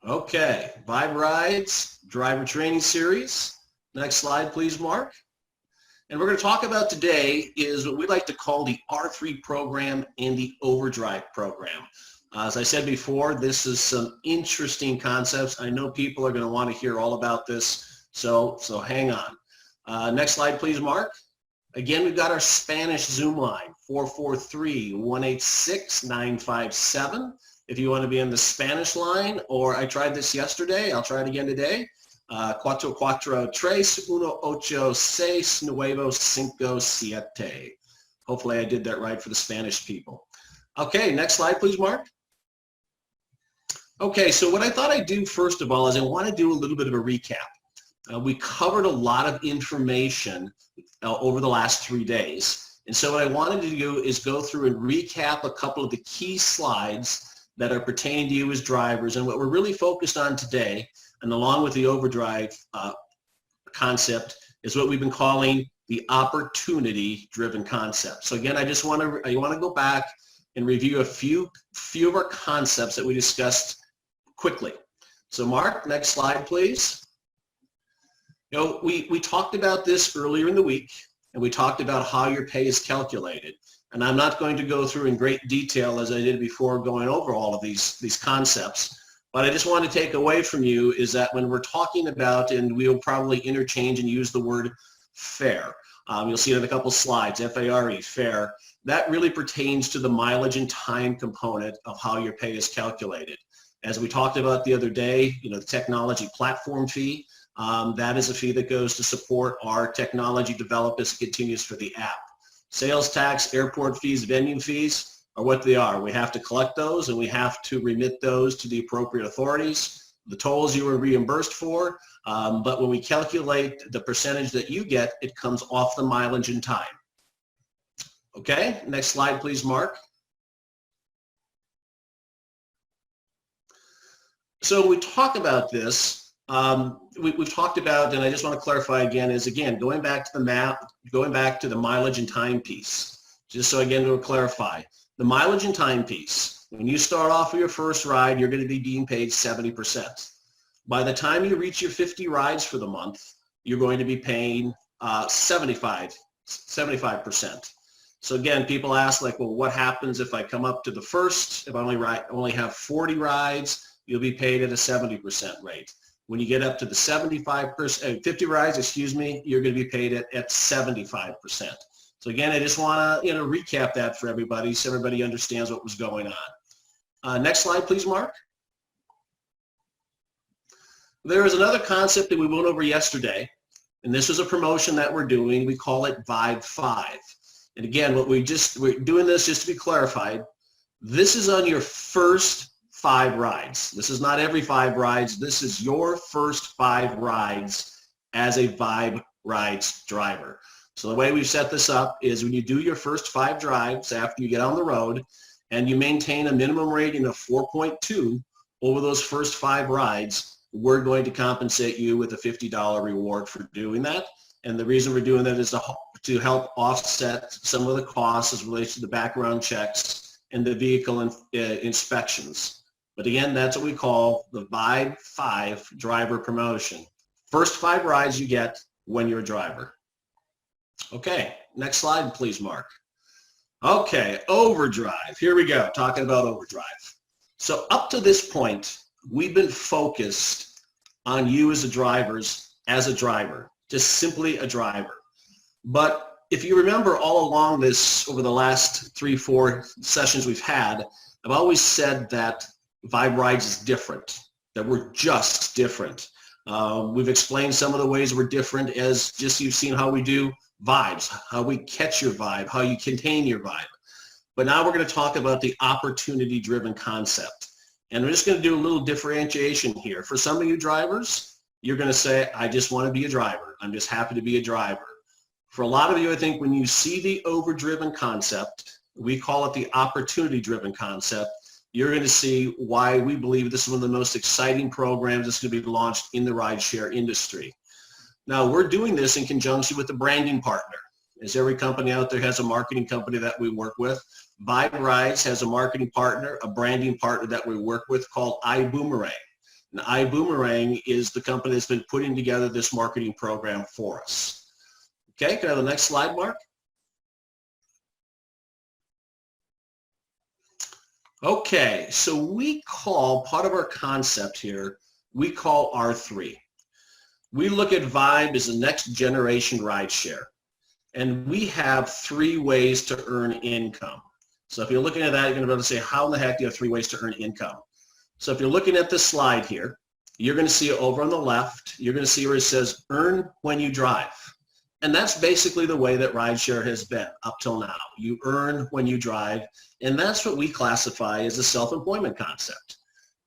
Okay, Vibe Rides Driver Training Series. Next slide, please, Mark. And we're going to talk about today is what we like to call the R3 program and the OverDrive program. As I said before, this is some interesting concepts. I know people are going to want to hear all about this, so hang on. Next slide, please, Mark. Again, we've got our Spanish Zoom line, 443-186-957. If you want to be on the Spanish line, or I tried this yesterday, I'll try it again today. 443-186-957. Hopefully I did that right for the Spanish people. Okay, next slide, please, Mark. Okay, so what I thought I'd do first of all is I want to do a little bit of a recap. We covered a lot of information over the last 3 days. And so what I wanted to do is go through and recap a couple of the key slides that are pertaining to you as drivers. And what we're really focused on today, and along with the OverDrive concept, is what we've been calling the opportunity-driven concept. So again, I want to go back and review a few of our concepts that we discussed quickly. So Mark, next slide, please. You know, we talked about this earlier in the week, and we talked about how your pay is calculated. And I'm not going to go through in great detail as I did before going over all of these concepts. But I just want to take away from you is that when we're talking about, and we'll probably interchange and use the word fair. You'll see it in a couple slides, F-A-R-E, fair. That really pertains to the mileage and time component of how your pay is calculated. As we talked about the other day, you know, the technology platform fee, that is a fee that goes to support our technology development as it continues for the app. Sales tax, airport fees, venue fees are what they are. We have to collect those and we have to remit those to the appropriate authorities. The tolls you are reimbursed for, but when we calculate the percentage that you get, it comes off the mileage and time. Okay, next slide, please, Mark. So we talk about this. We've talked about, and I just want to clarify again, is again, going back to the map, going back to the mileage and time piece. Just so again, to clarify, the mileage and time piece, when you start off with your first ride, you're going to be being paid 70%. By the time you reach your 50 rides for the month, you're going to be paying 75%. So again, people ask like, well, what happens if I come up to the first, if I only have 40 rides, you'll be paid at a 70% rate. When you get up to the 50 rides, excuse me, you're going to be paid at 75%. So again, I just want to recap that for everybody so everybody understands what was going on. Next slide, please, Mark. There is another concept that we went over yesterday, and this is a promotion that we're doing. We call it Vibe 5. And again, we're doing this just to be clarified. This is on your first 5 rides. This is not every 5 rides. This is your first 5 rides as a Vibe Rides driver. So the way we've set this up is when you do your first 5 drives after you get on the road and you maintain a minimum rating of 4.2 over those first 5 rides, we're going to compensate you with a $50 reward for doing that. And the reason we're doing that is to help offset some of the costs as relates to the background checks and the vehicle inspections. But again, that's what we call the Vibe 5 driver promotion. First 5 rides you get when you're a driver. Okay, next slide, please, Mark. Okay, OverDrive. Here we go, talking about OverDrive. So up to this point, we've been focused on you as a driver, just simply a driver. But if you remember all along this, over the last 3-4 sessions we've had, I've always said that Vibe Rides is different, that we're just different. We've explained some of the ways we're different as just you've seen how we do vibes, how we catch your vibe, how you contain your vibe. But now we're going to talk about the opportunity-driven concept. And we're just going to do a little differentiation here. For some of you drivers, you're going to say, I just want to be a driver. I'm just happy to be a driver. For a lot of you, I think when you see the overdriven concept, we call it the opportunity-driven concept, you're going to see why we believe this is one of the most exciting programs that's going to be launched in the rideshare industry. Now, we're doing this in conjunction with a branding partner. As every company out there has a marketing company that we work with, Vibe Rides has a marketing partner, a branding partner that we work with called iBuumerang. And iBuumerang is the company that's been putting together this marketing program for us. Okay, can I have the next slide, Mark? Okay, so we call, part of our concept here, we call R3. We look at Vibe as the next generation rideshare. And we have 3 ways to earn income. So if you're looking at that, you're going to be able to say, how in the heck do you have 3 ways to earn income? So if you're looking at this slide here, you're going to see over on the left, you're going to see where it says earn when you drive. And that's basically the way that rideshare has been up till now. You earn when you drive, and that's what we classify as a self-employment concept.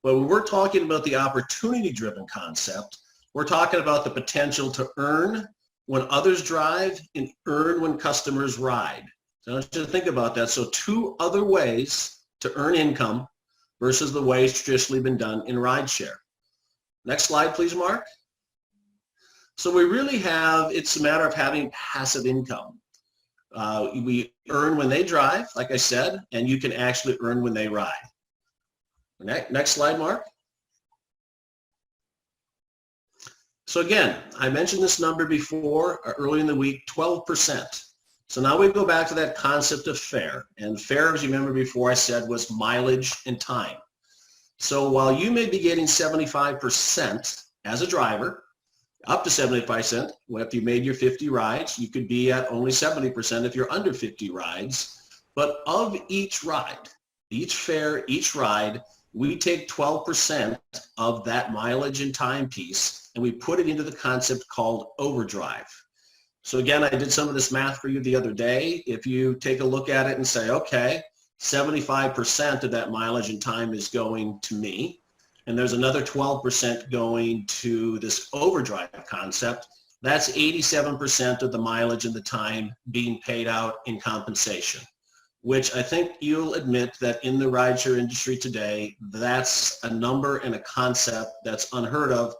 But when we're talking about the opportunity-driven concept, we're talking about the potential to earn when others drive and earn when customers ride. So I want you to think about that. So 2 other ways to earn income versus the ways traditionally been done in rideshare. Next slide, please, Mark. So we really have, it's a matter of having passive income. We earn when they drive, like I said, and you can actually earn when they ride. Next slide, Mark. So again, I mentioned this number before, early in the week, 12%. So now we go back to that concept of fare. And fare, as you remember before I said, was mileage and time. So while you may be getting 75% as a driver, up to 75%, if you made your 50 rides, you could be at only 70% if you're under 50 rides. But of each ride, each fare, each ride, we take 12% of that mileage and time piece and we put it into the concept called OverDrive. So again, I did some of this math for you the other day. If you take a look at it and say, okay, 75% of that mileage and time is going to me, and there's another 12% going to this OverDrive concept, that's 87% of the mileage and the time being paid out in compensation, which I think you'll admit that in the rideshare industry today, that's a number and a concept that's unheard of.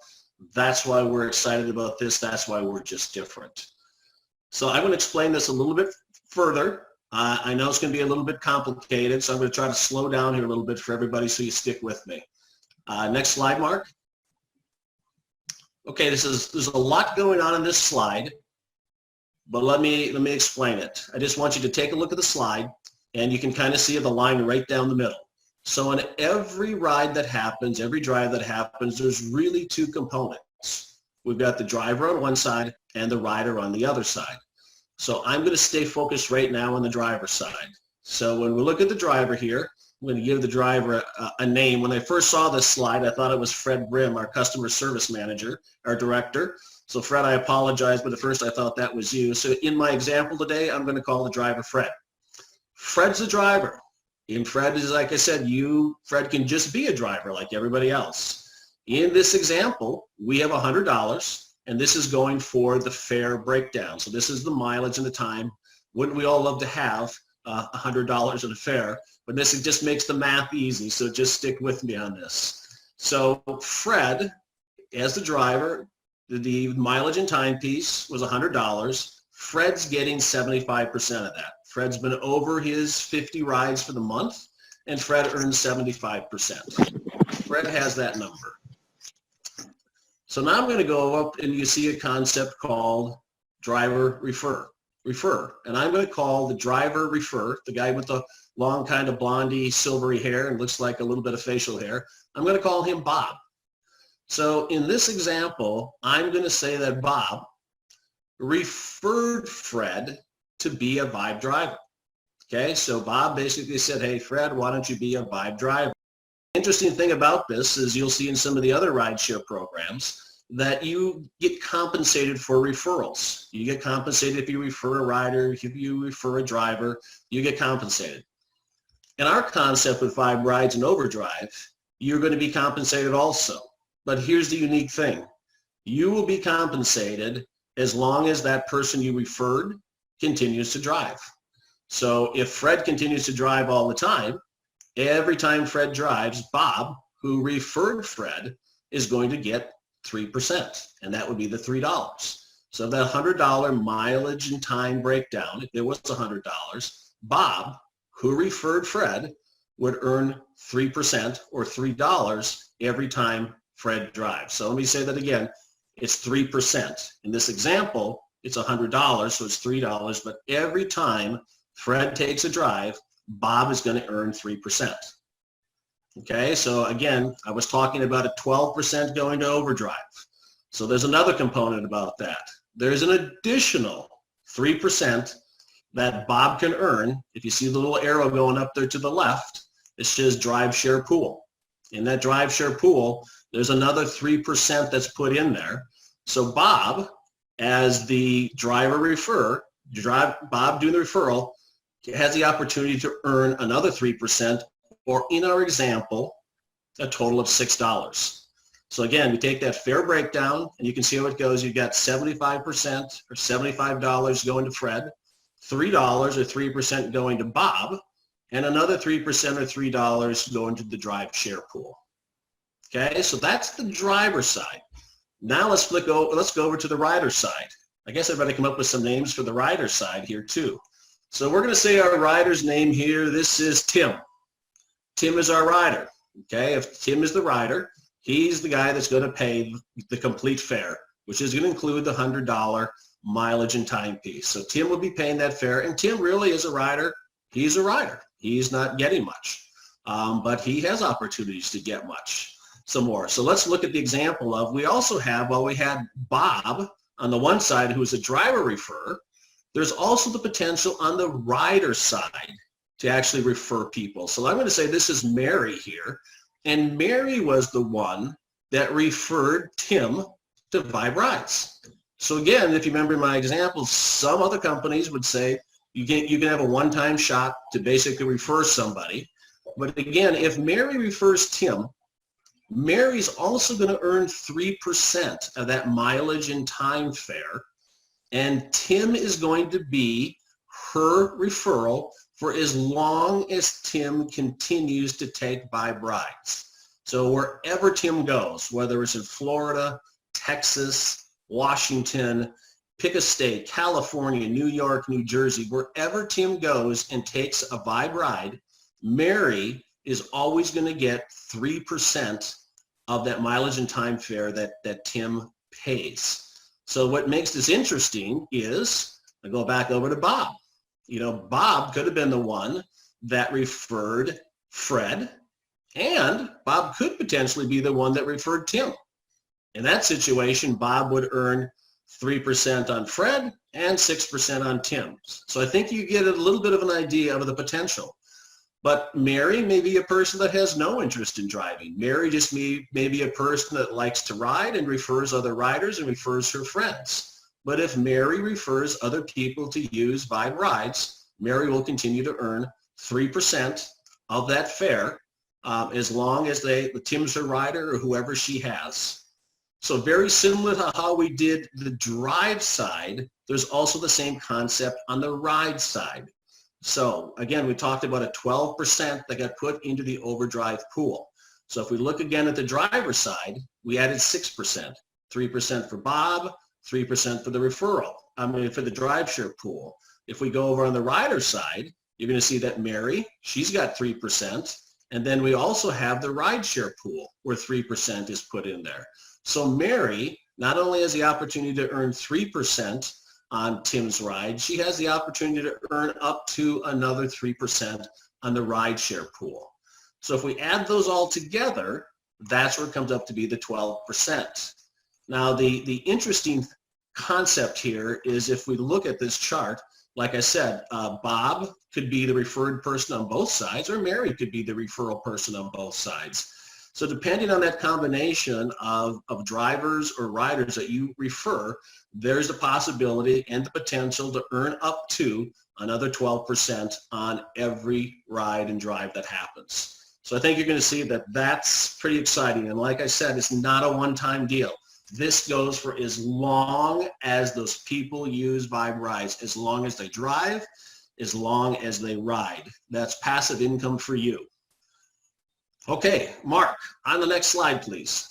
That's why we're excited about this. That's why we're just different. So I'm going to explain this a little bit further. I know it's going to be a little bit complicated, so I'm going to try to slow down here a little bit for everybody so you stick with me. Next slide, Mark. Okay, there's a lot going on in this slide, but let me explain it. I just want you to take a look at the slide, and you can kind of see the line right down the middle. So in every ride that happens, every drive that happens, there's really 2 components. We've got the driver on one side and the rider on the other side. So I'm going to stay focused right now on the driver side. So when we look at the driver here, I'm going to give the driver a name. When I first saw this slide, I thought it was Fred Brim, our customer service manager, our director. So Fred, I apologize, but at first I thought that was you. So in my example today, I'm going to call the driver Fred. Fred's the driver. And Fred is, like I said, Fred can just be a driver like everybody else. In this example, we have $100, and this is going for the fare breakdown. So this is the mileage and the time. Wouldn't we all love to have $100 in a fare? But this just makes the math easy, so just stick with me on this. So Fred, as the driver, the mileage and time piece was $100. Fred's getting 75% of that. Fred's been over his 50 rides for the month, and Fred earns 75%. Fred has that number. So now I'm going to go up, and you see a concept called driver refer. And I'm going to call the driver refer, the guy with the long kind of blondie silvery hair and looks like a little bit of facial hair, I'm going to call him Bob. So in this example, I'm going to say that Bob referred Fred to be a Vibe driver. Okay, so Bob basically said, hey, Fred, why don't you be a Vibe driver? Interesting thing about this is you'll see in some of the other rideshare programs that you get compensated for referrals. You get compensated if you refer a rider, if you refer a driver, you get compensated. In our concept with Vibe Rides and OverDrive, you're going to be compensated also. But here's the unique thing. You will be compensated as long as that person you referred continues to drive. So if Fred continues to drive all the time, every time Fred drives, Bob, who referred Fred, is going to get 3%, and that would be the $3. So that $100 mileage and time breakdown, if there was $100, Bob, who referred Fred, would earn 3% or $3 every time Fred drives. So let me say that again. It's 3%. In this example, it's $100, so it's $3, but every time Fred takes a drive, Bob is going to earn 3%. Okay, so again, I was talking about a 12% going to OverDrive. So there's another component about that. There's an additional 3% that Bob can earn. If you see the little arrow going up there to the left, it says drive share pool. In that drive share pool, there's another 3% that's put in there. So Bob, as the driver referrer, Bob doing the referral, has the opportunity to earn another 3%, or in our example, a total of $6. So again, we take that fare breakdown, and you can see how it goes. You've got 75% or $75 going to Fred, $3 or 3% going to Bob, and another 3% or $3 going to the drive share pool. Okay, so that's the driver side. Now let's go over to the rider side. I guess I better come up with some names for the rider side here too. So we're going to say our rider's name here. This is Tim. Tim is our rider. Okay, if Tim is the rider, he's the guy that's going to pay the complete fare, which is going to include the $100 mileage and time piece. So Tim will be paying that fare, and Tim really is a rider. He's a rider. He's not getting much, but he has opportunities to get some more. So let's look at the example of, we also have, we had Bob on the one side, who is a driver referrer. There's also the potential on the rider side to actually refer people. So I'm going to say this is Mary here, and Mary was the one that referred Tim to Vibe Rides. So again, if you remember my example, some other companies would say you can have a one-time shot to basically refer somebody. But again, if Mary refers Tim, Mary's also going to earn 3% of that mileage and time fare, and Tim is going to be her referral for as long as Tim continues to take Vibe Rides. So wherever Tim goes, whether it's in Florida, Texas, Washington, pick a state, California, New York, New Jersey, wherever Tim goes and takes a Vibe Ride, Mary is always going to get 3% of that mileage and time fare that Tim pays. So what makes this interesting is, I go back over to Bob. You know, Bob could have been the one that referred Fred, and Bob could potentially be the one that referred Tim. In that situation, Bob would earn 3% on Fred and 6% on Tim. So I think you get a little bit of an idea of the potential. But Mary may be a person that has no interest in driving. Mary just may be a person that likes to ride and refers other riders and refers her friends. But if Mary refers other people to use Vibe Rides, Mary will continue to earn 3% of that fare as long as Tim's her rider or whoever she has. So very similar to how we did the drive side, there's also the same concept on the ride side. So again, we talked about a 12% that got put into the OverDrive pool. So if we look again at the driver side, we added 6%, 3% for Bob, 3% for the referral, for the drive share pool. If we go over on the rider side, you're going to see that Mary, she's got 3%. And then we also have the rideshare pool where 3% is put in there. So Mary not only has the opportunity to earn 3% on Tim's ride, she has the opportunity to earn up to another 3% on the rideshare pool. So if we add those all together, that's where it comes up to be the 12%. Now the interesting concept here is, if we look at this chart, like I said, Bob could be the referred person on both sides, or Mary could be the referral person on both sides. So depending on that combination of drivers or riders that you refer, there's the possibility and the potential to earn up to another 12% on every ride and drive that happens. So I think you're going to see that that's pretty exciting. And like I said, it's not a one-time deal. This goes for as long as those people use Vibe Rides, as long as they drive, as long as they ride. That's passive income for you. Okay, Mark, on the next slide, please.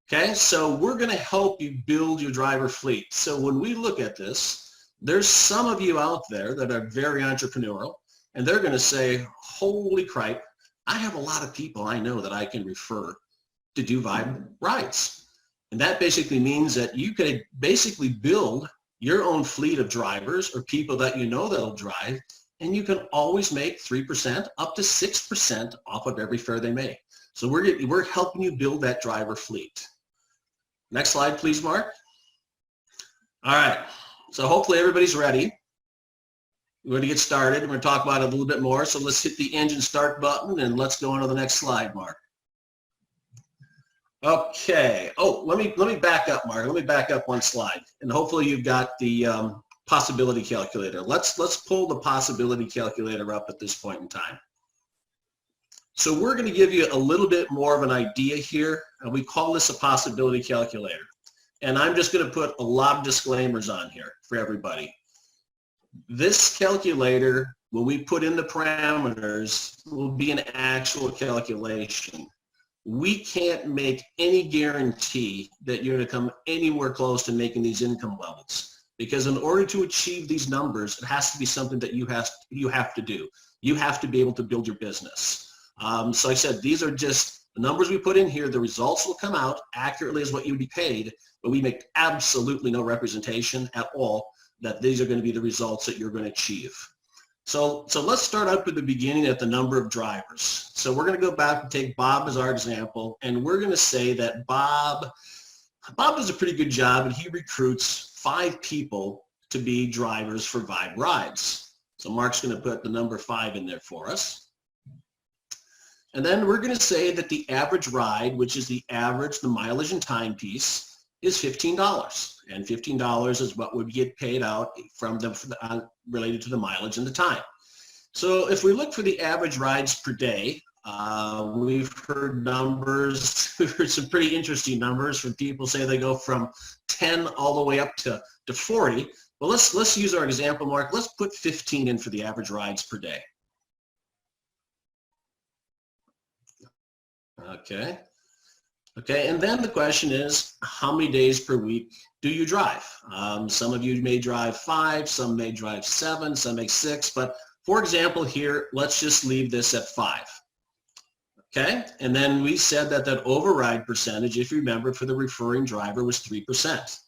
Okay, so we're going to help you build your driver fleet. So when we look at this, there's some of you out there that are very entrepreneurial, and they're going to say, holy crap, I have a lot of people I know that I can refer to do Vibe rides. And that basically means that you could basically build your own fleet of drivers or people that you know that'll drive, and you can always make 3% up to 6% off of every fare they make. So we're helping you build that driver fleet. Next slide, please, Mark. All right, so hopefully everybody's ready. We're going to get started. We're going to talk about it a little bit more. So let's hit the engine start button and let's go on to the next slide, Mark. Okay. Oh, let me back up, Mark. Let me back up one slide, and hopefully you've got the possibility calculator. Let's pull the possibility calculator up at this point in time. So we're going to give you a little bit more of an idea here, and we call this a possibility calculator. And I'm just going to put a lot of disclaimers on here for everybody. This calculator, when we put in the parameters, will be an actual calculation. We can't make any guarantee that you're going to come anywhere close to making these income levels, because in order to achieve these numbers, it has to be something that you have to do. You have to be able to build your business. So I said, these are just the numbers we put in here. The results will come out accurately as what you would be paid, but we make absolutely no representation at all that these are going to be the results that you're going to achieve. So let's start up at the beginning at the number of drivers. So we're going to go back and take Bob as our example, and we're going to say that Bob does a pretty good job, and he recruits 5 people to be drivers for Vibe rides. So Mark's going to put the number 5 in there for us. And then we're going to say that the average ride, which is the average, the mileage and time piece, is $15. And $15 is what would get paid out from related to the mileage and the time. So if we look for the average rides per day, we've heard numbers, we've heard some pretty interesting numbers from people say they go from 10 all the way up to 40. Well, let's use our example, Mark. Let's put 15 in for the average rides per day. Okay, and then the question is, how many days per week do you drive? Some of you may drive 5, some may drive 7, some make 6, but for example here, let's just leave this at 5. Okay, and then we said that override percentage, if you remember, for the referring driver was 3%.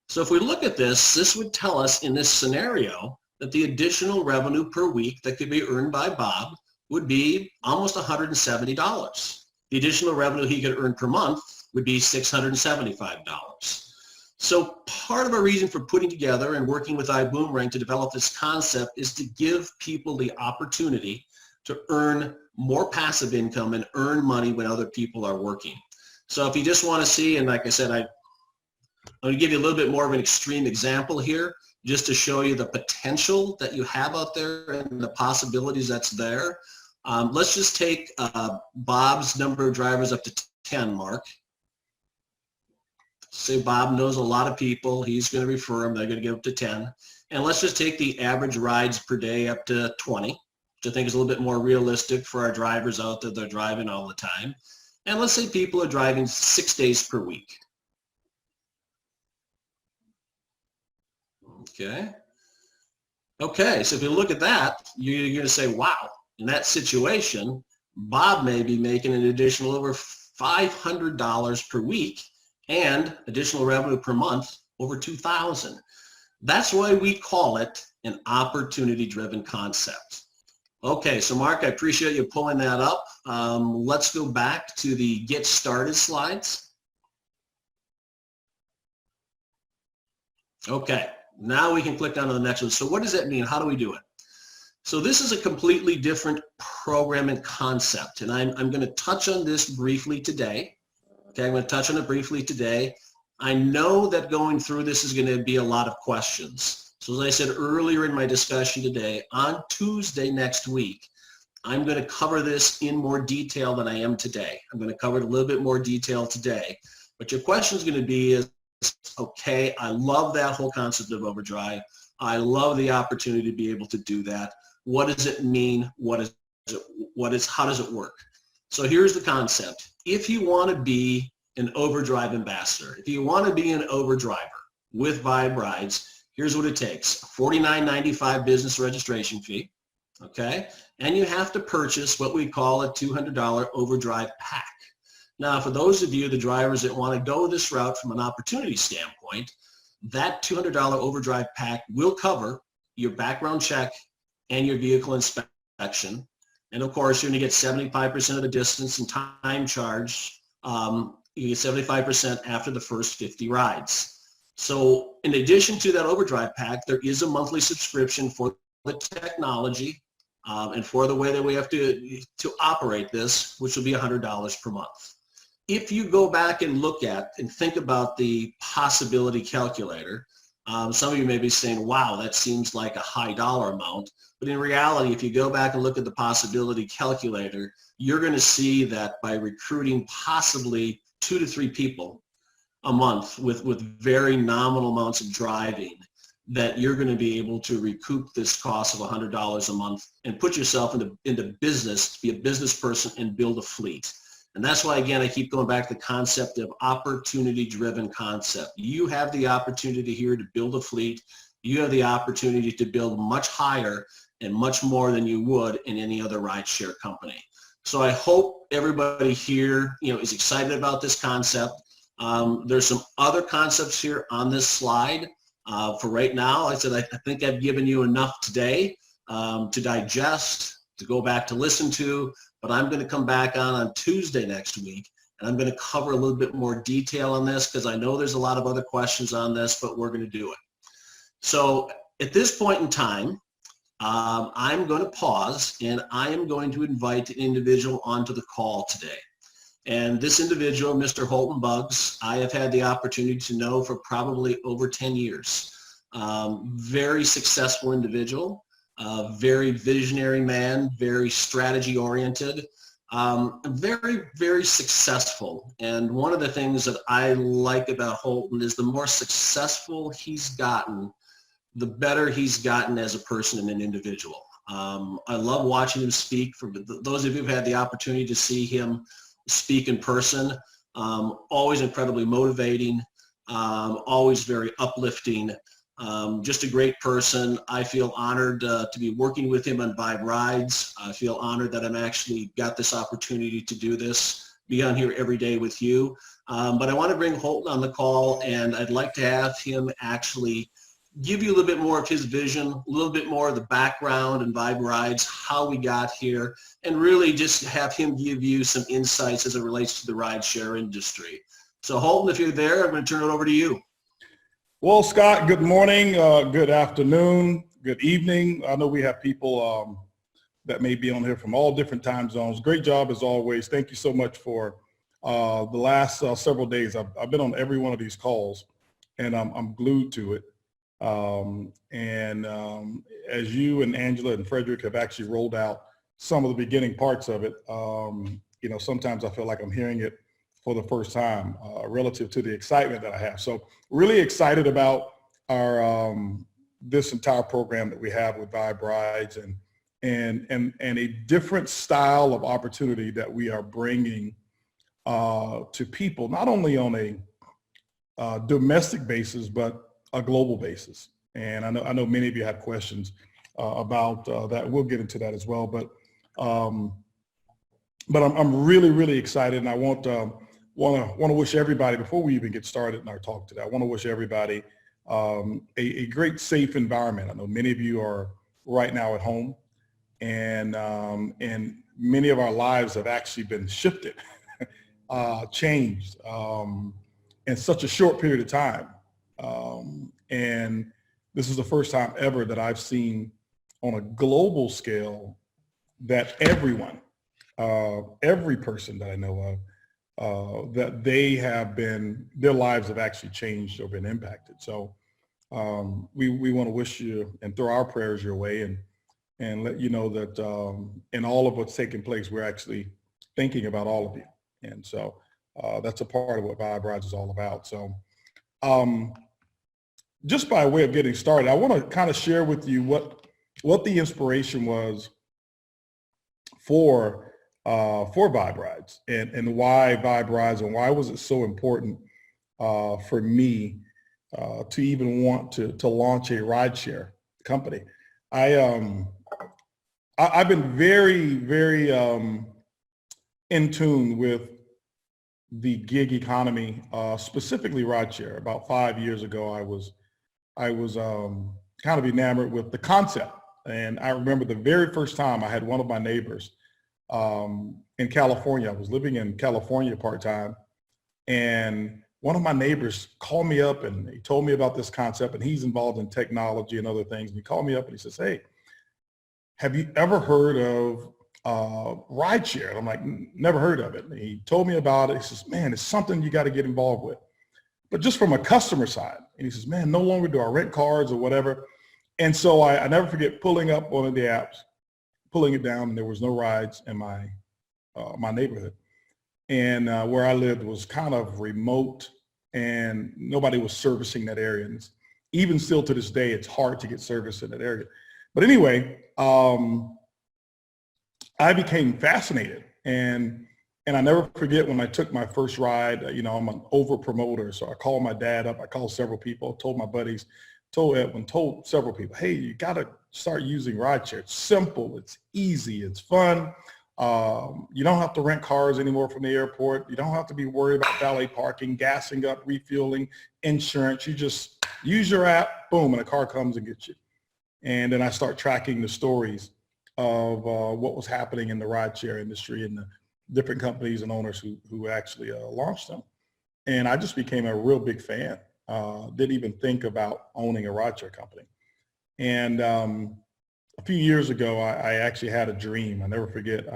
So if we look at this, this would tell us in this scenario that the additional revenue per week that could be earned by Bob would be almost $170. The additional revenue he could earn per month would be $675. So part of our reason for putting together and working with iBuumerang to develop this concept is to give people the opportunity to earn more passive income and earn money when other people are working. So if you just want to see, and like I said, I'm going to give you a little bit more of an extreme example here, just to show you the potential that you have out there and the possibilities that's there. Let's just take Bob's number of drivers up to 10, Mark. Say Bob knows a lot of people. He's going to refer them. They're going to get up to 10. And let's just take the average rides per day up to 20, which I think is a little bit more realistic for our drivers out there. They're driving all the time. And let's say people are driving 6 days per week. Okay, so if you look at that, you're going to say, wow. In that situation, Bob may be making an additional over $500 per week and additional revenue per month over $2,000. That's why we call it an opportunity-driven concept. Okay, so Mark, I appreciate you pulling that up. Let's go back to the Get Started slides. Okay, now we can click on to the next one. So what does that mean? How do we do it? So this is a completely different program and concept, and I'm going to touch on this briefly today. Okay, I'm going to touch on it briefly today. I know that going through this is going to be a lot of questions. So as I said earlier in my discussion today, on Tuesday next week, I'm going to cover this in more detail than I am today. I'm going to cover it a little bit more detail today. But your question is going to be is, okay, I love that whole concept of OverDrive. I love the opportunity to be able to do that. What does it mean? How does it work? So here's the concept. If you want to be an OverDrive ambassador, if you want to be an OverDriver with Vibe Rides, here's what it takes. A $49.95 business registration fee, okay? And you have to purchase what we call a $200 OverDrive pack. Now, for those of you, the drivers that want to go this route from an opportunity standpoint, that $200 OverDrive pack will cover your background check and your vehicle inspection. And of course, you're going to get 75% of the distance and time charged. You get 75% after the first 50 rides. So in addition to that OverDrive pack, there is a monthly subscription for the technology and for the way that we have to operate this, which will be $100 per month. If you go back and look at and think about the possibility calculator, some of you may be saying, wow, that seems like a high dollar amount. But in reality, if you go back and look at the possibility calculator, you're going to see that by recruiting possibly 2 to 3 people a month with very nominal amounts of driving, that you're going to be able to recoup this cost of $100 a month and put yourself into business, be a business person and build a fleet. And that's why, again, I keep going back to the concept of opportunity-driven concept. You have the opportunity here to build a fleet. You have the opportunity to build much higher and much more than you would in any other rideshare company. So I hope everybody here, is excited about this concept. There's some other concepts here on this slide. For right now, I think I've given you enough today to digest, to go back to listen to, but I'm going to come back on Tuesday next week, and I'm going to cover a little bit more detail on this because I know there's a lot of other questions on this, but we're going to do it. So at this point in time, I'm going to pause, and I am going to invite an individual onto the call today. And this individual, Mr. Holton Buggs, I have had the opportunity to know for probably over 10 years. Very successful individual, very visionary man, very strategy oriented, very, very successful. And one of the things that I like about Holton is the more successful he's gotten, the better he's gotten as a person and an individual. I love watching him speak. For those of you who've had the opportunity to see him speak in person, always incredibly motivating, always very uplifting, just a great person. I feel honored to be working with him on Vibe Rides. I feel honored that I'm actually got this opportunity to do this, be on here every day with you. But I want to bring Holton on the call, and I'd like to have him actually give you a little bit more of his vision, a little bit more of the background and Vibe Rides, how we got here, and really just have him give you some insights as it relates to the rideshare industry. So Holton, if you're there, I'm going to turn it over to you. Well, Scott, good morning, good afternoon, good evening. I know we have people that may be on here from all different time zones. Great job as always. Thank you so much for the last several days. I've been on every one of these calls, and I'm glued to it. As you and Angela and Frederick have actually rolled out some of the beginning parts of it, sometimes I feel like I'm hearing it for the first time relative to the excitement that I have. So really excited about our this entire program that we have with Vibe Rides and a different style of opportunity that we are bringing to people, not only on a domestic basis, but a global basis. And I know many of you have questions about that. We'll get into that as well. But I'm really, really excited, and I want to wish everybody, before we even get started in our talk today, I want to wish everybody a great, safe environment. I know many of you are right now at home, and many of our lives have actually been shifted, changed in such a short period of time. And this is the first time ever that I've seen on a global scale that everyone, every person that I know of, that their lives have actually changed or been impacted. So we want to wish you and throw our prayers your way and let you know that in all of what's taking place, we're actually thinking about all of you. And so that's a part of what Vibe Rides is all about. So just by way of getting started, I want to kind of share with you what the inspiration was for Vibe Rides and why Vibe Rides and why was it so important for me to even want to launch a rideshare company. I've been very, very in tune with the gig economy, specifically rideshare. About 5 years ago, I was kind of enamored with the concept. And I remember the very first time I had one of my neighbors in California. I was living in California part-time, and one of my neighbors called me up and he told me about this concept, and he's involved in technology and other things. And he called me up and he says, "Hey, have you ever heard of rideshare?" And I'm like, "Never heard of it." And he told me about it. He says, "Man, it's something you got to get involved with, but just from a customer side." And he says, "Man, no longer do I rent cars or whatever." And so I never forget pulling up one of the apps, pulling it down, and there was no rides in my neighborhood. And where I lived was kind of remote, and nobody was servicing that area. And even still to this day, it's hard to get service in that area. But anyway, I became fascinated, and I never forget when I took my first ride. I'm an over promoter, so I called my dad up. I called several people, told my buddies, told Edwin, told several people, "Hey, you got to start using rideshare. It's simple, it's easy, it's fun. You don't have to rent cars anymore from the airport. You don't have to be worried about valet parking, gassing up, refueling, insurance. You just use your app, boom, and a car comes and gets you." And then I start tracking the stories of what was happening in the rideshare industry and the different companies and owners who actually launched them. And I just became a real big fan. Didn't even think about owning a rideshare company. And a few years ago, I actually had a dream. I never forget.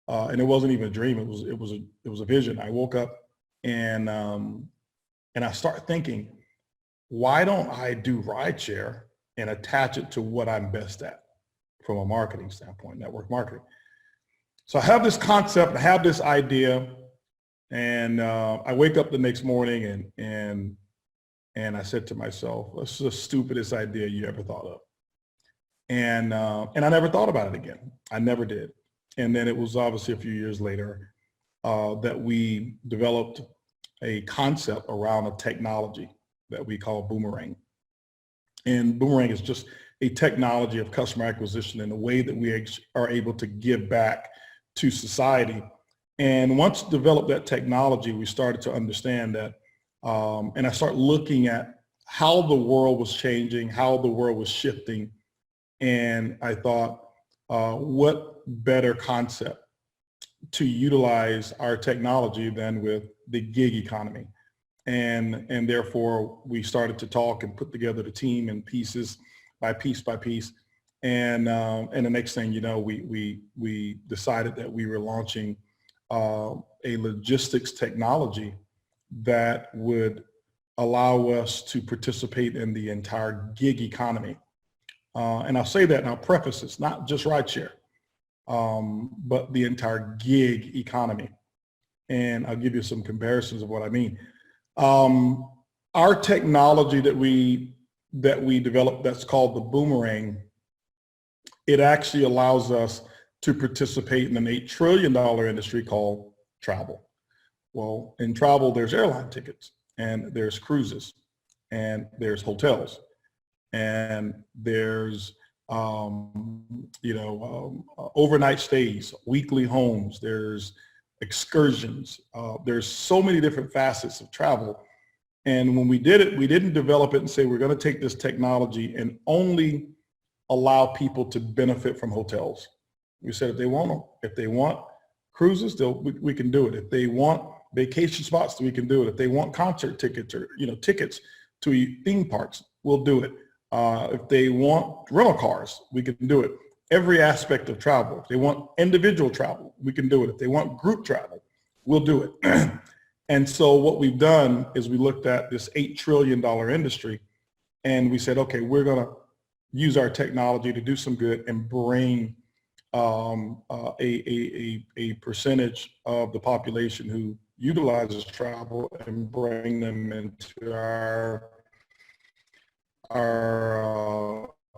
And it wasn't even a dream. It was a vision. I woke up and I started thinking, why don't I do rideshare and attach it to what I'm best at from a marketing standpoint, network marketing? So I have this concept, I have this idea, and I wake up the next morning and I said to myself, "This is the stupidest idea you ever thought of." And I never thought about it again. I never did. And then it was obviously a few years later that we developed a concept around a technology that we call Boomerang. And Boomerang is just a technology of customer acquisition in a way that we are able to give back to society. And once developed that technology, we started to understand that, and I started looking at how the world was changing, how the world was shifting. And I thought, what better concept to utilize our technology than with the gig economy? And therefore, we started to talk and put together the team in pieces by piece by piece. And the next thing you know, we decided that we were launching a logistics technology that would allow us to participate in the entire gig economy. And I'll say that, and I'll preface this, not just rideshare, but the entire gig economy. And I'll give you some comparisons of what I mean. Our technology that we developed, that's called the Boomerang, it actually allows us to participate in an $8 trillion industry called travel. Well, in travel, there's airline tickets, and there's cruises, and there's hotels, and there's overnight stays, weekly homes, there's excursions. There's so many different facets of travel. And when we did it, we didn't develop it and say, we're going to take this technology and only allow people to benefit from hotels. We said, if they want cruises, we can do it. If they want vacation spots, we can do it. If they want concert tickets or tickets to theme parks, we'll do it. If they want rental cars, we can do it. Every aspect of travel. If they want individual travel, we can do it. If they want group travel, we'll do it. And so what we've done is we looked at this $8 trillion industry, and we said, okay, we're going to use our technology to do some good and bring a percentage of the population who utilizes travel and bring them into our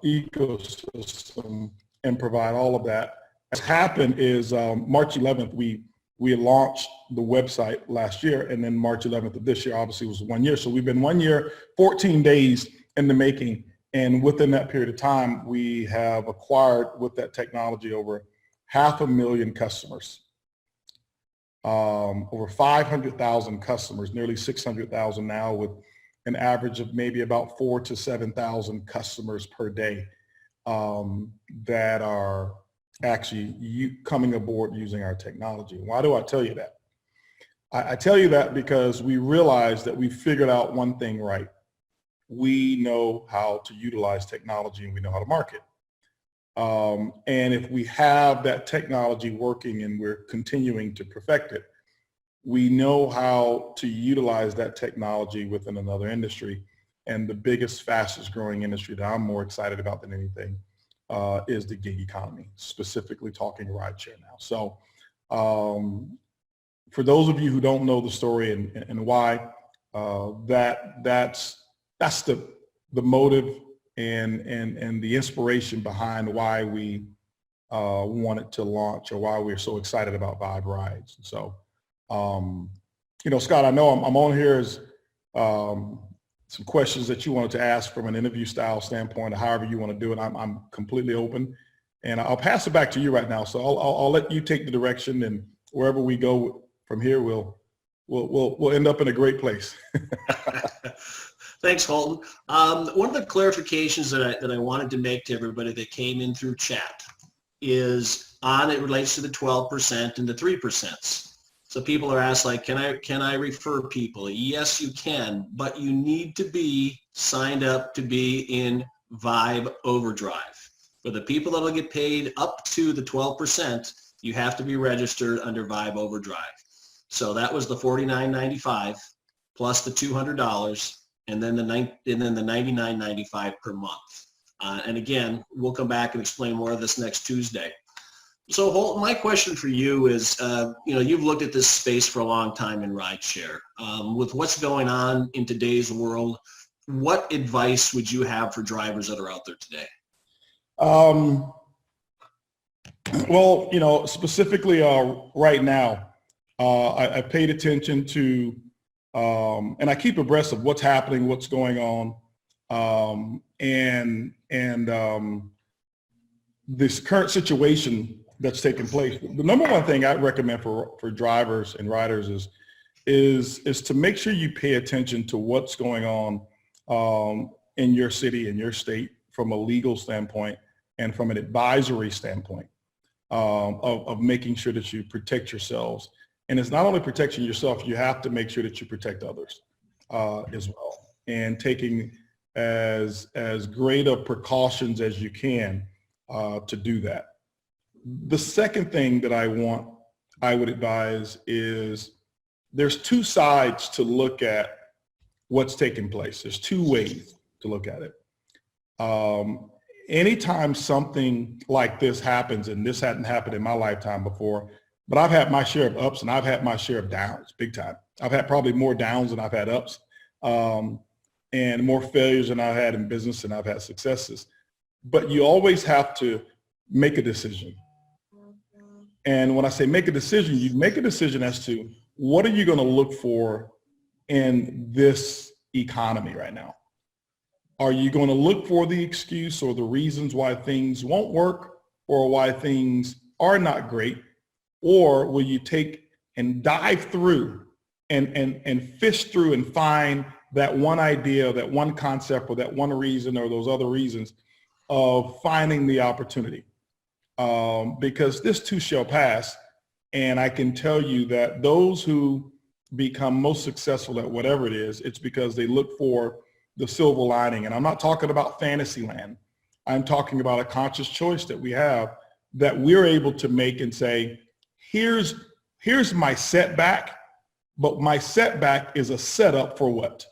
ecosystem and provide all of that. What's happened is March 11th, we launched the website last year, and then March 11th of this year obviously was 1 year. So we've been 1 year, 14 days in the making. And within that period of time, we have acquired with that technology over 500,000 customers. over 500,000 customers, nearly 600,000 now, with an average of maybe about 4,000 to 7,000 customers per day that are actually coming aboard using our technology. Why do I tell you that? I tell you that because we realize that we figured out one thing right. We know how to utilize technology and we know how to market. And if we have that technology working and we're continuing to perfect it, we know how to utilize that technology within another industry. And the biggest, fastest growing industry that I'm more excited about than anything is the gig economy, specifically talking rideshare now. So for those of you who don't know the story and why, that's the motive and the inspiration behind why we wanted to launch, or why we're so excited about Vibe Rides. So, you know, Scott, I know I'm on here as some questions that you wanted to ask from an interview style standpoint, or however you want to do it. I'm completely open, and I'll pass it back to you right now. So I'll let you take the direction, and wherever we go from here, we'll end up in a great place. Thanks, Holton. One of the clarifications that I wanted to make to everybody that came in through chat is it relates to the 12% and the 3%. So people are asked, like, can I refer people? Yes, you can, but you need to be signed up to be in Vibe OverDrive. For the people that will get paid up to the 12%, you have to be registered under Vibe OverDrive. So that was the $49.95 plus the $200. And then the $99.95 per month. And again, we'll come back and explain more of this next Tuesday. So Holton, my question for you is, you know, you've looked at this space for a long time in rideshare. With what's going on in today's world, what advice would you have for drivers that are out there today? Well, you know, specifically right now, I paid attention to and I keep abreast of what's happening, what's going on, and this current situation that's taking place. The number one thing I'd recommend for drivers and riders is to make sure you pay attention to what's going on in your city, in your state, from a legal standpoint and from an advisory standpoint of making sure that you protect yourselves. And it's not only protecting yourself, you have to make sure that you protect others as well, and taking as great of precautions as you can to do that. The second thing that I would advise is there's two sides to look at what's taking place. There's two ways to look at it. Anytime something like this happens, and this hadn't happened in my lifetime before, but I've had my share of ups and I've had my share of downs, big time. I've had probably more downs than I've had ups, and more failures than I've had in business than I've had successes. But you always have to make a decision. And when I say make a decision, you make a decision as to what are you going to look for in this economy right now? Are you going to look for the excuse or the reasons why things won't work or why things are not great? Or will you take and dive through and fish through and find that one idea, that one concept, or that one reason, or those other reasons of finding the opportunity? Because this too shall pass. And I can tell you that those who become most successful at whatever it is, it's because they look for the silver lining. And I'm not talking about fantasy land. I'm talking about a conscious choice that we have, that we're able to make and say, here's my setback, but my setback is a setup for what?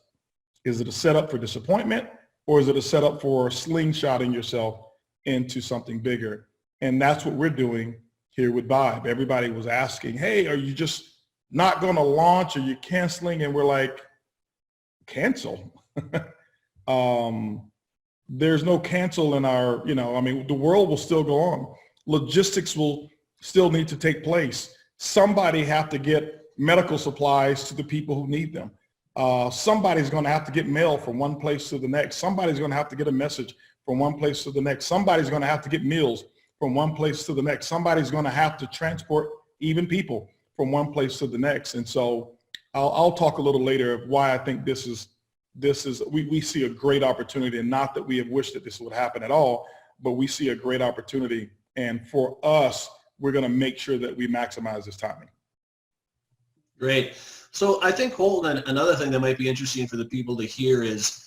Is it a setup for disappointment, or is it a setup for slingshotting yourself into something bigger? And that's what we're doing here with Vibe. Everybody was asking, hey, are you just not going to launch? Are you canceling? And we're like, cancel? There's no cancel in our, I mean, the world will still go on. Logistics will still need to take place. Somebody have to get medical supplies to the people who need them. Somebody's going to have to get mail from one place to the next. Somebody's going to have to get a message from one place to the next. Somebody's going to have to get meals from one place to the next. Somebody's going to have to transport even people from one place to the next. And so I'll talk a little later of why I think we see a great opportunity, and not that we have wished that this would happen at all, but we see a great opportunity. And for us, we're going to make sure that we maximize this timing. Great. So I think, Holton, another thing that might be interesting for the people to hear is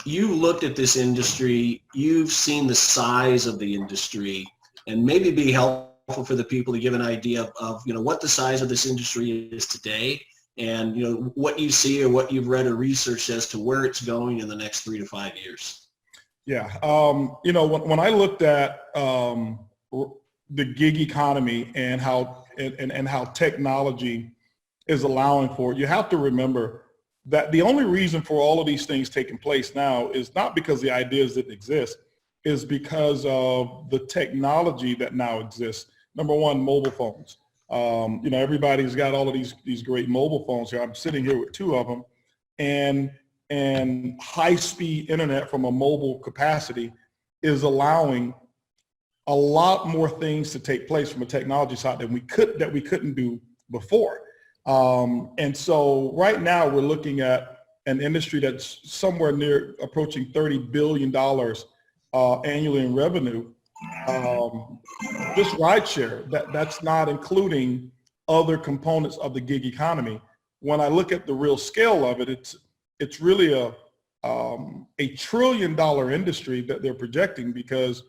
you looked at this industry, you've seen the size of the industry, and maybe be helpful for the people to give an idea of what the size of this industry is today, and what you see or what you've read or researched as to where it's going in the next 3 to 5 years. Yeah. When I looked at the gig economy and how technology is allowing for it, you have to remember that the only reason for all of these things taking place now is not because the ideas didn't exist, is because of the technology that now exists. Number one, mobile phones. Everybody's got all of these great mobile phones here. I'm sitting here with 2 of them, and high-speed internet from a mobile capacity is allowing a lot more things to take place from a technology side that we couldn't do before. And so right now we're looking at an industry that's somewhere near approaching $30 billion annually in revenue. Just rideshare, that's not including other components of the gig economy. When I look at the real scale of it, it's really a $1 trillion industry that they're projecting, because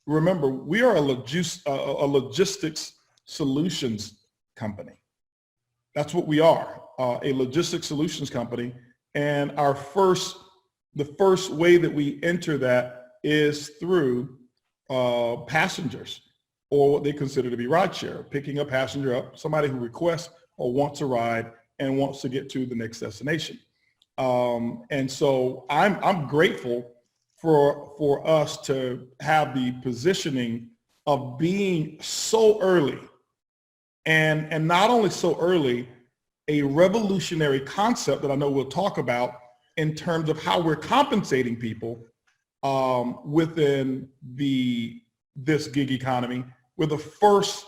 remember, we are a logistics solutions company. That's what we are, a logistics solutions company. And the first way that we enter that is through passengers, or what they consider to be rideshare, picking a passenger up, somebody who requests or wants a ride and wants to get to the next destination. And so I'm grateful for us to have the positioning of being so early, and not only so early, a revolutionary concept that I know we'll talk about in terms of how we're compensating people within this gig economy. We're the first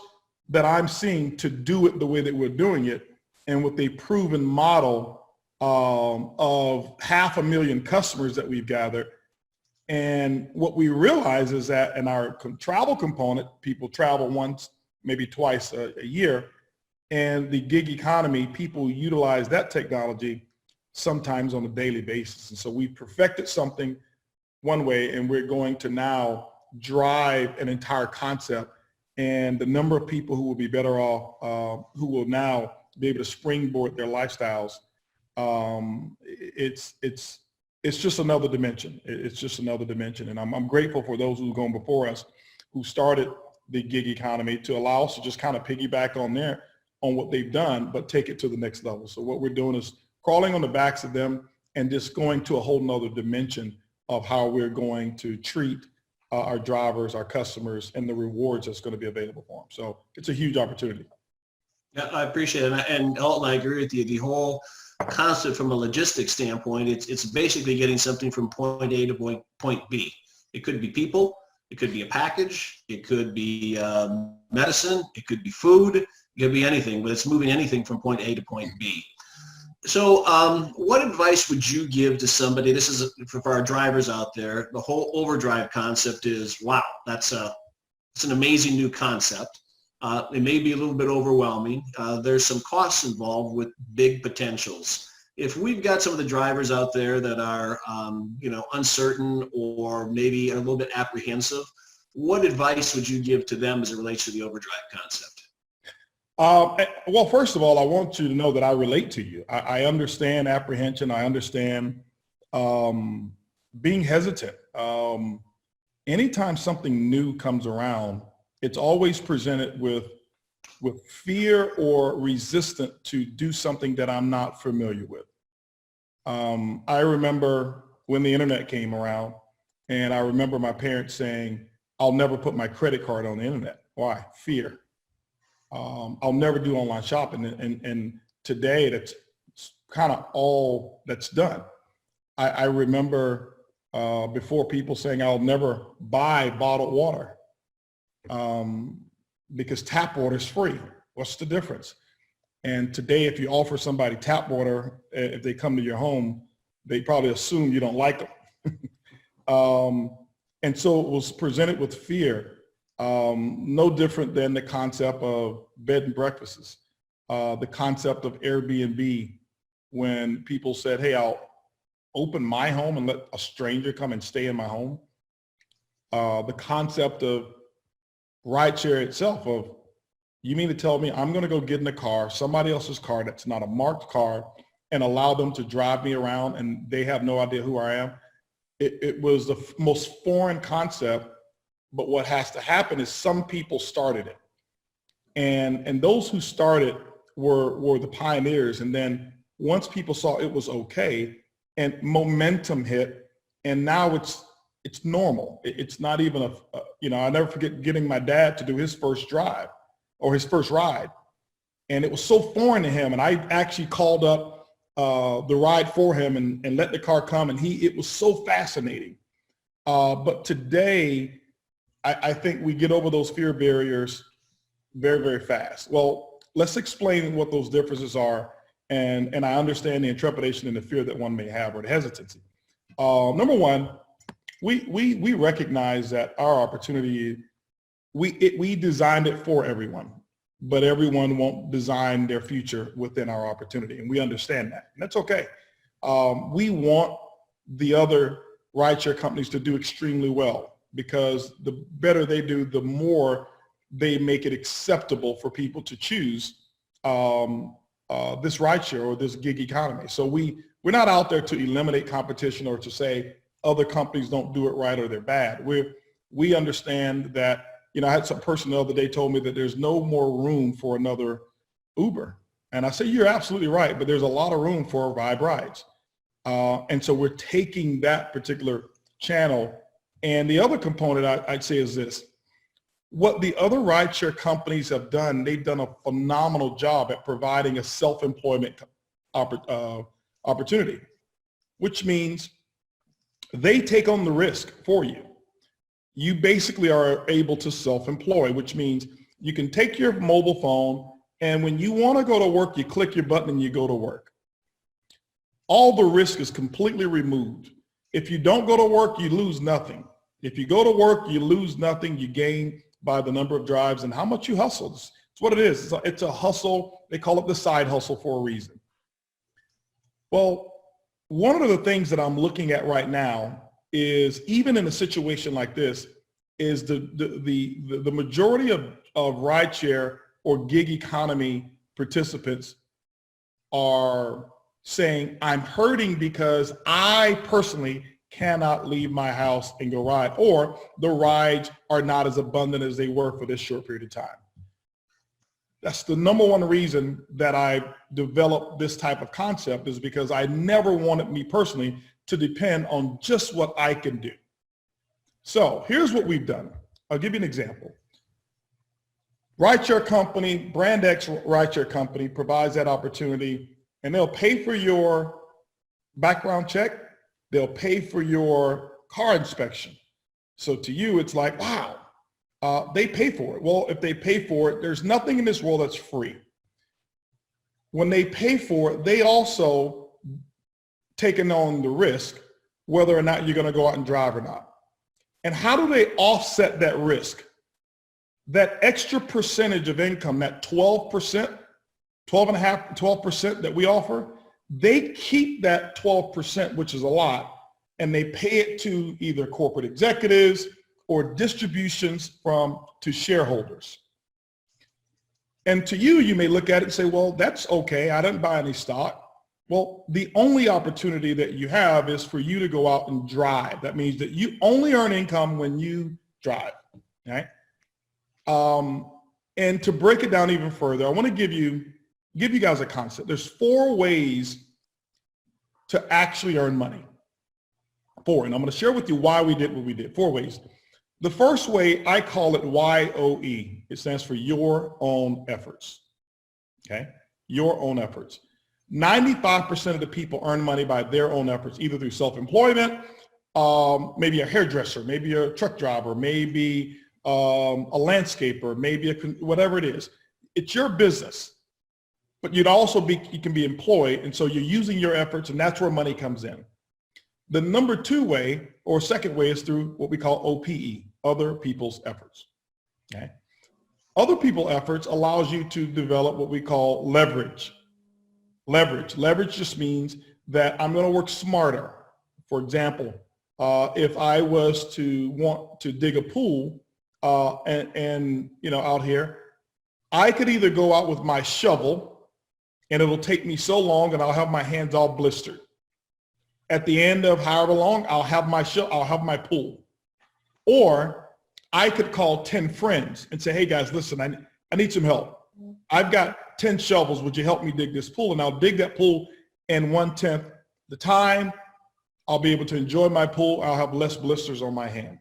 that I'm seeing to do it the way that we're doing it, and with a proven model of 500,000 customers that we've gathered. And what we realize is that in our travel component, people travel once, maybe twice a year. And the gig economy, people utilize that technology sometimes on a daily basis. And so we perfected something one way, and we're going to now drive an entire concept. And the number of people who will be better off, who will now be able to springboard their lifestyles, it's just another dimension. It's just another dimension. And I'm grateful for those who've gone before us, who started the gig economy, to allow us to just kind of piggyback on what they've done, but take it to the next level. So what we're doing is crawling on the backs of them and just going to a whole nother dimension of how we're going to treat our drivers, our customers, and the rewards that's going to be available for them. So it's a huge opportunity. Yeah, I appreciate it. And Holton, I agree with you. The whole concept from a logistics standpoint, it's basically getting something from point A to point B. It could be people, it could be a package, it could be medicine, it could be food, it could be anything, but it's moving anything from point A to point B. So what advice would you give to somebody? This is for our drivers out there. The whole OverDrive concept is, wow, it's an amazing new concept. It may be a little bit overwhelming. There's some costs involved with big potentials. If we've got some of the drivers out there that are, uncertain or maybe a little bit apprehensive, what advice would you give to them as it relates to the OverDrive concept? Well, first of all, I want you to know that I relate to you. I understand apprehension. I understand being hesitant. Anytime something new comes around, it's always presented with fear or resistant to do something that I'm not familiar with. I remember when the internet came around, and I remember my parents saying, I'll never put my credit card on the internet. Why? Fear. I'll never do online shopping. And today that's kind of all that's done. I remember before people saying I'll never buy bottled water because tap water is free. What's the difference? And today, if you offer somebody tap water, if they come to your home, they probably assume you don't like them. And so it was presented with fear, no different than the concept of bed and breakfasts, the concept of Airbnb, when people said, hey, I'll open my home and let a stranger come and stay in my home. The concept of rideshare itself of, you mean to tell me I'm going to go get in a car, somebody else's car that's not a marked car, and allow them to drive me around and they have no idea who I am? It was the most foreign concept, but what has to happen is some people started it. And those who started were the pioneers. And then once people saw it was okay and momentum hit, and now it's normal. It's not even I never forget getting my dad to do his first drive or his first ride. And it was so foreign to him. And I actually called up the ride for him and let the car come, and it was so fascinating. But today, I think we get over those fear barriers very, very fast. Well, let's explain what those differences are, and I understand the intrepidation and the fear that one may have, or the hesitancy. Number one, we recognize that our opportunity, we designed it for everyone, but everyone won't design their future within our opportunity, and we understand that, and that's okay. We want the other rideshare companies to do extremely well, because the better they do, the more they make it acceptable for people to choose this rideshare or this gig economy. So we're not out there to eliminate competition or to say other companies don't do it right or they're bad. We understand that. I had some person the other day told me that there's no more room for another Uber. And I say, you're absolutely right, but there's a lot of room for Vibe Rides. And so we're taking that particular channel. And the other component I'd say is this. What the other rideshare companies have done, they've done a phenomenal job at providing a self-employment opportunity, which means they take on the risk for you. You basically are able to self-employ, which means you can take your mobile phone, and when you want to go to work, you click your button and you go to work. All the risk is completely removed. If you don't go to work, you lose nothing. If you go to work, you lose nothing. You gain by the number of drives and how much you hustle. It's what it is. It's a hustle. They call it the side hustle for a reason. Well, one of the things that I'm looking at right now is, even in a situation like this, is the majority of rideshare or gig economy participants are saying, I'm hurting because I personally cannot leave my house and go ride, or the rides are not as abundant as they were for this short period of time. That's the number one reason that I developed this type of concept, is because I never wanted me personally to depend on just what I can do. So here's what we've done. I'll give you an example. Rideshare company, Brand X rideshare company provides that opportunity, and they'll pay for your background check. They'll pay for your car inspection. So to you, it's like, wow, they pay for it. Well, if they pay for it, there's nothing in this world that's free. When they pay for it, they also taking on the risk whether or not you're going to go out and drive or not. And how do they offset that risk? That extra percentage of income, that 12%, 12% that we offer, they keep that 12%, which is a lot, and they pay it to either corporate executives or distributions to shareholders. And to you, you may look at it and say, well, that's okay. I didn't buy any stock. Well, the only opportunity that you have is for you to go out and drive. That means that you only earn income when you drive, right? And to break it down even further, I want to give you guys a concept. There's 4 ways to actually earn money. 4, and I'm going to share with you why we did what we did. 4 ways. The first way, I call it YOE. It stands for your own efforts. Okay, your own efforts. 95% of the people earn money by their own efforts, either through self-employment, maybe a hairdresser, maybe a truck driver, maybe a landscaper, maybe whatever it is. It's your business. but you can be employed. And so you're using your efforts, and that's where money comes in. The number two way or second way is through what we call OPE, other people's efforts. Okay. Other people's efforts allows you to develop what we call leverage. Leverage just means that I'm going to work smarter. For example, if I was to want to dig a pool and out here, I could either go out with my shovel and it'll take me so long and I'll have my hands all blistered. At the end of however long, I'll have my pool. Or I could call 10 friends and say, hey guys, listen, I need some help. I've got 10 shovels. Would you help me dig this pool? And I'll dig that pool in 1/10 the time. I'll be able to enjoy my pool. I'll have less blisters on my hand.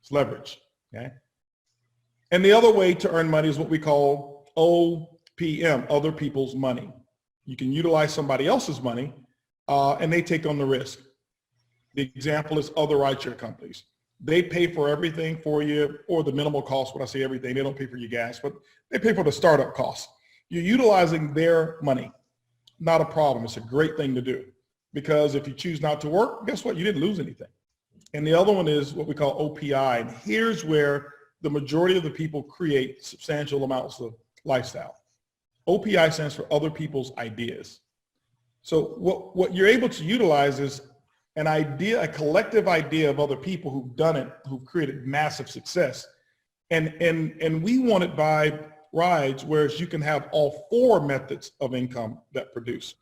It's leverage, okay? And the other way to earn money is what we call OPM, other people's money. You can utilize somebody else's money and they take on the risk. The example is other rideshare companies. They pay for everything for you, or the minimal cost. When I say everything, they don't pay for your gas, but they pay for the startup costs. You're utilizing their money. Not a problem. It's a great thing to do, because if you choose not to work, guess what? You didn't lose anything. And the other one is what we call OPI. And here's where the majority of the people create substantial amounts of lifestyle. OPI stands for other people's ideas. So what you're able to utilize is an idea, a collective idea of other people who've done it, who've created massive success. And we want it by rides, whereas you can have all four methods of income that produce.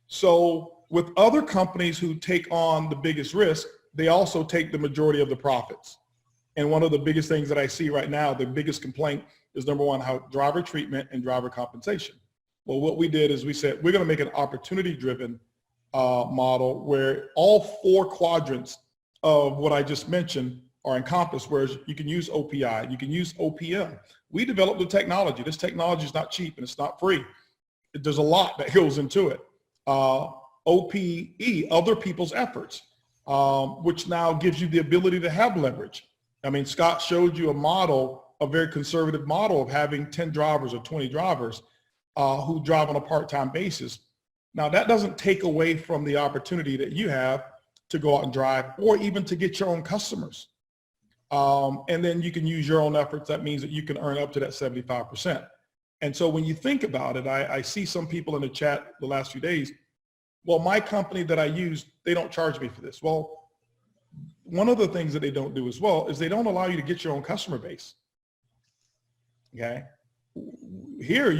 So with other companies who take on the biggest risk, they also take the majority of the profits. And one of the biggest things that I see right now, the biggest complaint is, number one, how driver treatment and driver compensation. Well, what we did is we said, we're going to make an opportunity-driven model where all four quadrants of what I just mentioned are encompassed, whereas you can use OPI, you can use OPM. We developed the technology. This technology is not cheap and it's not free. There's a lot that goes into it. OPE, other people's efforts, which now gives you the ability to have leverage. I mean, Scott showed you a model, a very conservative model of having 10 drivers or 20 drivers who drive on a part-time basis. Now, that doesn't take away from the opportunity that you have to go out and drive, or even to get your own customers. And then you can use your own efforts. That means that you can earn up to that 75%. And so when you think about it, I see some people in the chat the last few days, well, my company that I use, they don't charge me for this. Well, one of the things that they don't do as well is they don't allow you to get your own customer base. Okay. Here,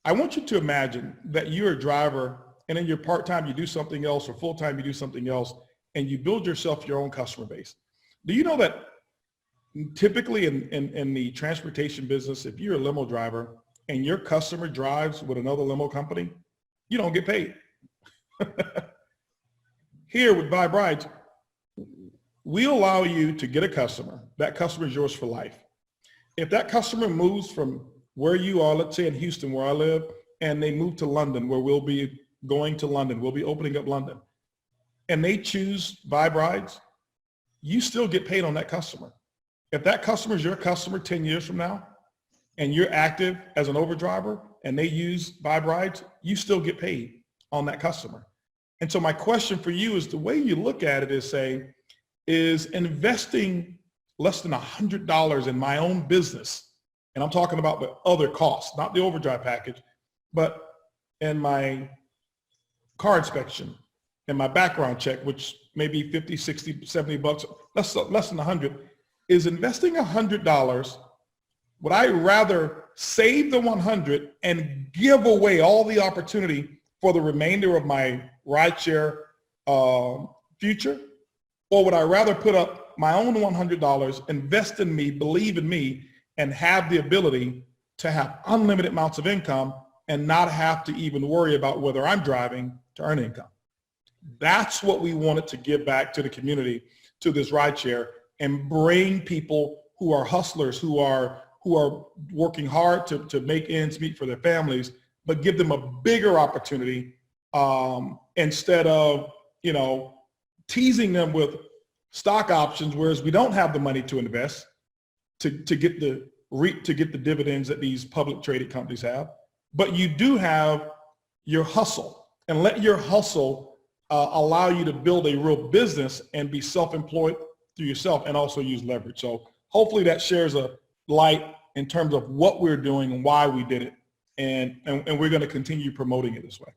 I want you to imagine that you're a driver, and in your part-time you do something else, or full-time you do something else, and you build yourself your own customer base. Do you know that typically in the transportation business, if you're a limo driver and your customer drives with another limo company, you don't get paid. Here with Vibe Rides, we allow you to get a customer. That customer is yours for life. If that customer moves from where you are, let's say in Houston where I live, and they move to London, where we'll be going to London, we'll be opening up London, and they choose Vibe Rides, you still get paid on that customer. If that customer is your customer 10 years from now, and you're active as an overdriver, and they use Vibe Rides, you still get paid on that customer. And so my question for you is, the way you look at it is say, is investing less than $100 in my own business, and I'm talking about the other costs, not the OverDrive package, but in my car inspection, and my background check, which may be 50, 60, 70 bucks, less than 100, is investing $100. Would I rather save the 100 and give away all the opportunity for the remainder of my rideshare future? Or would I rather put up my own $100, invest in me, believe in me, and have the ability to have unlimited amounts of income and not have to even worry about whether I'm driving to earn income? That's what we wanted to give back to the community, to this rideshare, and bring people who are hustlers, who are working hard to make ends meet for their families, but give them a bigger opportunity instead of, teasing them with stock options, whereas we don't have the money to invest to get the dividends that these public traded companies have. But you do have your hustle and let your hustle allow you to build a real business and be self-employed through yourself and also use leverage. So hopefully that shares a light in terms of what we're doing and why we did it. And we're going to continue promoting it this way.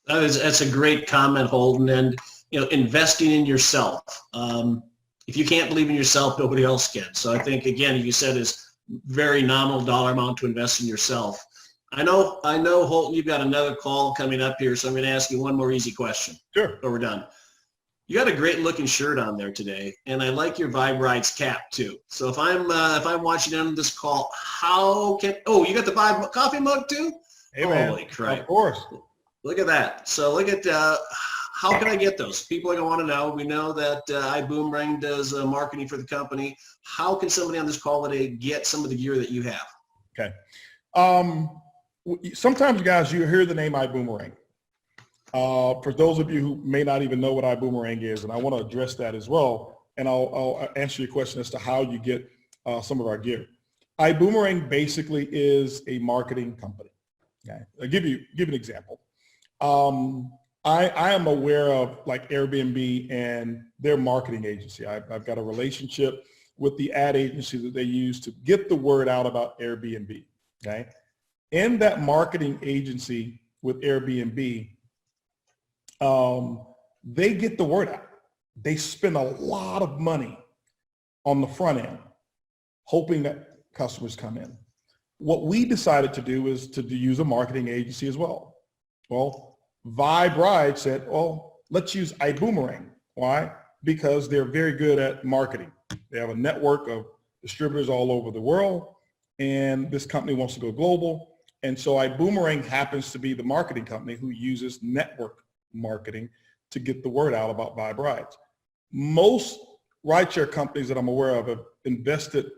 That's a great comment, Holden. And, investing in yourself. If you can't believe in yourself, nobody else can. So I think, again, you said is very nominal dollar amount to invest in yourself. I know, Holton, you've got another call coming up here, so I'm going to ask you one more easy question. Sure. So we're done. You got a great looking shirt on there today, and I like your Vibe Rides cap too. So if I'm watching on this call, you got the Vibe coffee mug too? Hey, man. Holy crap. Of course. Look at that. So look at, how can I get those? People are going to want to know. We know that iBuumerang does marketing for the company. How can somebody on this call today get some of the gear that you have? Okay. Sometimes, guys, you hear the name iBuumerang. For those of you who may not even know what iBuumerang is, and I want to address that as well, and I'll answer your question as to how you get some of our gear. iBuumerang basically is a marketing company. Okay? I'll give you an example. I am aware of like Airbnb and their marketing agency. I've got a relationship with the ad agency that they use to get the word out about Airbnb. Okay? In that marketing agency with Airbnb, they get the word out. They spend a lot of money on the front end, hoping that customers come in. What we decided to do is to use a marketing agency as well. Well, Vibe Ride said, well, let's use iBuumerang. Why? Because they're very good at marketing. They have a network of distributors all over the world, and this company wants to go global. And so iBuumerang happens to be the marketing company who uses network marketing to get the word out about Vibe Rides. Most rideshare companies that I'm aware of have invested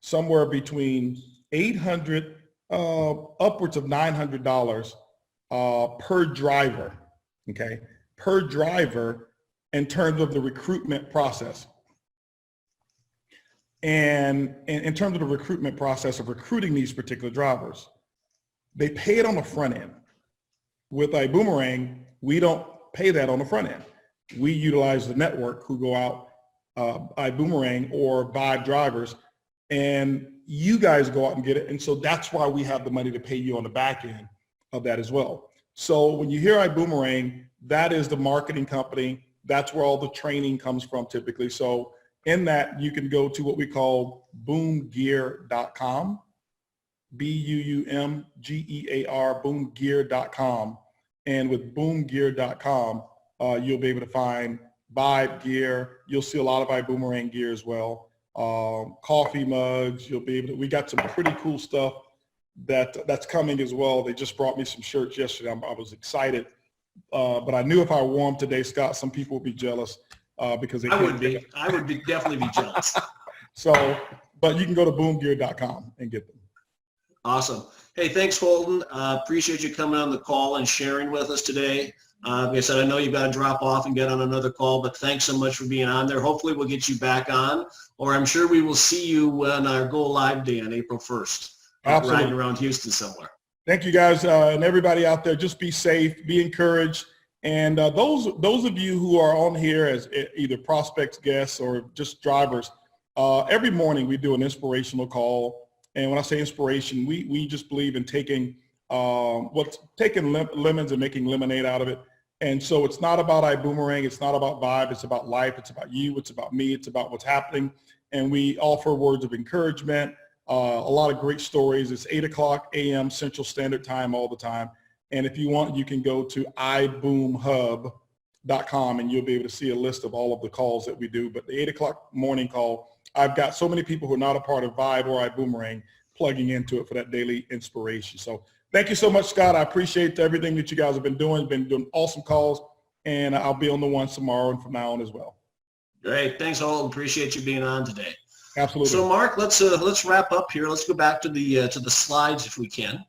somewhere between $800 upwards of $900 per driver, okay, per driver in terms of the recruitment process. And in terms of the recruitment process of recruiting these particular drivers, they pay it on the front end. With iBuumerang, we don't pay that on the front end. We utilize the network who go out, iBuumerang or Vibe drivers, and you guys go out and get it. And so that's why we have the money to pay you on the back end of that as well. So when you hear iBuumerang, that is the marketing company. That's where all the training comes from typically. So in that, you can go to what we call boomgear.com, BUUMGEAR, boomgear.com. And with boomgear.com, you'll be able to find Vibe gear. You'll see a lot of iBuumerang gear as well. Coffee mugs. You'll be able to, we got some pretty cool stuff that's coming as well. They just brought me some shirts yesterday. I was excited, but I knew if I wore them today, Scott, some people would be jealous because they I would definitely be jealous. So, but you can go to boomgear.com and get them. Awesome. Hey, thanks, Holton. Appreciate you coming on the call and sharing with us today. Like I said, I know you've got to drop off and get on another call, but thanks so much for being on there. Hopefully we'll get you back on, or I'm sure we will see you on our Go Live Day on April 1st. Absolutely. Riding around Houston somewhere. Thank you, guys, and everybody out there. Just be safe, be encouraged. And those of you who are on here as either prospects, guests, or just drivers, every morning we do an inspirational call. And when I say inspiration, we just believe in taking lemons and making lemonade out of it. And so it's not about iBuumerang, it's not about Vibe, it's about life, it's about you, it's about me, it's about what's happening. And we offer words of encouragement, a lot of great stories. It's 8:00 a.m. Central Standard Time all the time. And if you want, you can go to iBoomHub.com and you'll be able to see a list of all of the calls that we do. But the 8:00 morning call, I've got so many people who are not a part of Vibe or iBuumerang plugging into it for that daily inspiration. So thank you so much, Scott. I appreciate everything that you guys have been doing awesome calls, and I'll be on the ones tomorrow and from now on as well. Great. Thanks, Holton. Appreciate you being on today. Absolutely. So, Mark, let's wrap up here. Let's go back to the slides if we can.